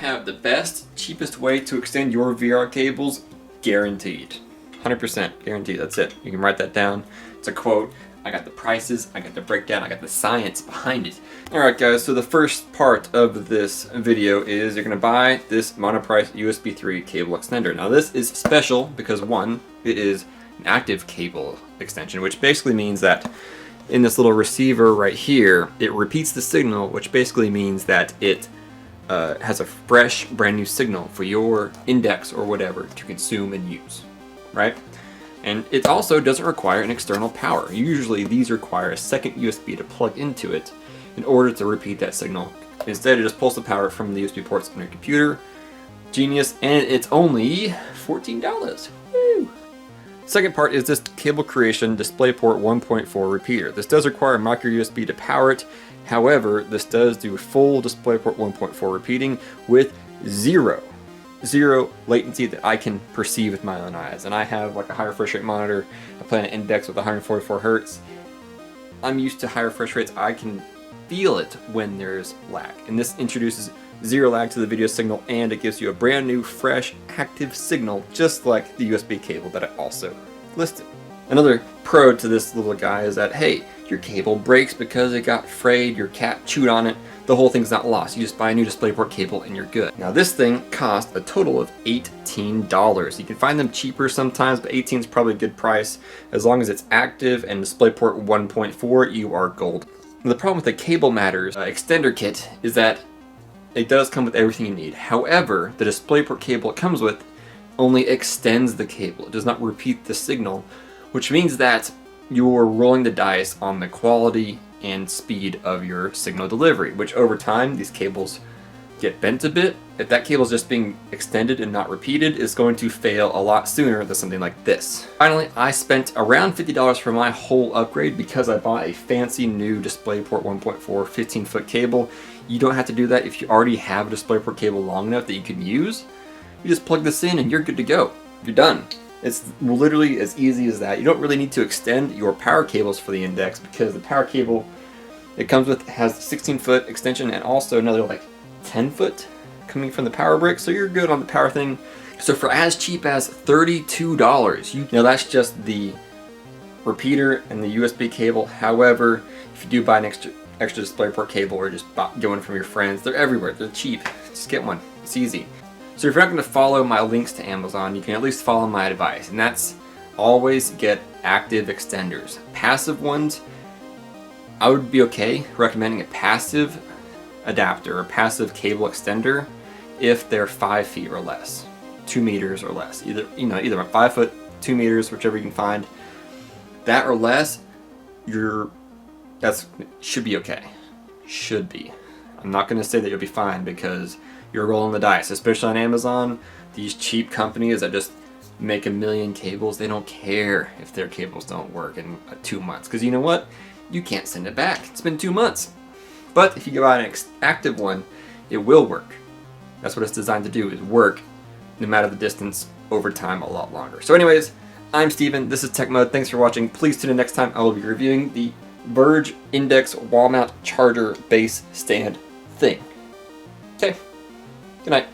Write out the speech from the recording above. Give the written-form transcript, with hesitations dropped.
have the best, cheapest way to extend your VR cables, guaranteed. 100% guaranteed, that's it. You can write that down. It's a quote. I got the prices, I got the breakdown, I got the science behind it. Alright guys, so the first part of this video is you're going to buy this monoprice USB 3 cable extender. Now this is special because one, it is an active cable extension, which basically means that in this little receiver right here, it repeats the signal, which basically means that it has a fresh, brand new signal for your index or whatever to consume and use, right? And it also doesn't require an external power. Usually these require a second USB to plug into it in order to repeat that signal. Instead, it just pulls the power from the USB ports on your computer. Genius, and it's only $14. Woo! Second part is this Cable Creation Displayport 1.4 repeater. This does require a micro USB to power it. However, this does do full Displayport 1.4 repeating with zero latency that I can perceive with my own eyes. And I have like a high refresh rate monitor. I play an index with 144 Hertz. I'm used to high refresh rates. I can feel it when there's lag. And this introduces zero lag to the video signal, and it gives you a brand new, fresh, active signal, just like the USB cable that I also listed. Another pro to this little guy is that, hey, your cable breaks because it got frayed, your cat chewed on it, the whole thing's not lost. You just buy a new DisplayPort cable and you're good. Now this thing cost a total of $18. You can find them cheaper sometimes, but 18 is probably a good price. As long as it's active and DisplayPort 1.4, you are gold. Now, the problem with the Cable Matters extender kit is that it does come with everything you need. However, the DisplayPort cable it comes with only extends the cable. It does not repeat the signal, which means that you're rolling the dice on the quality and speed of your signal delivery, which over time these cables get bent a bit. If that cable is just being extended and not repeated, it's going to fail a lot sooner than something like this. Finally, I spent around $50 for my whole upgrade because I bought a fancy new DisplayPort 1.4 15-foot cable. You don't have to do that if you already have a DisplayPort cable long enough that you can use. You just plug this in and you're good to go. You're done. It's literally as easy as that. You don't really need to extend your power cables for the index because the power cable it comes with has 16-foot extension and also another like 10-foot coming from the power brick, so you're good on the power thing. So for as cheap as $32, that's just the repeater and the USB cable. However, if you do buy an extra DisplayPort cable or just get one from your friends, they're everywhere. They're cheap. Just get one. It's easy. So if you're not going to follow my links to Amazon, you can at least follow my advice, and that's always get active extenders. Passive ones, I would be okay recommending a passive adapter or passive cable extender if they're 5 feet or less, 2 meters or less. Either 5 foot, 2 meters, whichever you can find. That or less, should be okay. Should be. I'm not going to say that you'll be fine because you're rolling the dice, especially on Amazon. These cheap companies that just make a million cables, they don't care if their cables don't work in 2 months. Because you know what? You can't send it back. It's been 2 months. But if you go out an active one, it will work. That's what it's designed to do, is work no matter the distance over time a lot longer. So anyways, I'm Steven. This is Tech Mode. Thanks for watching. Please tune in next time. I will be reviewing the Verge Index wall mount charger base stand thing. Okay. Good night.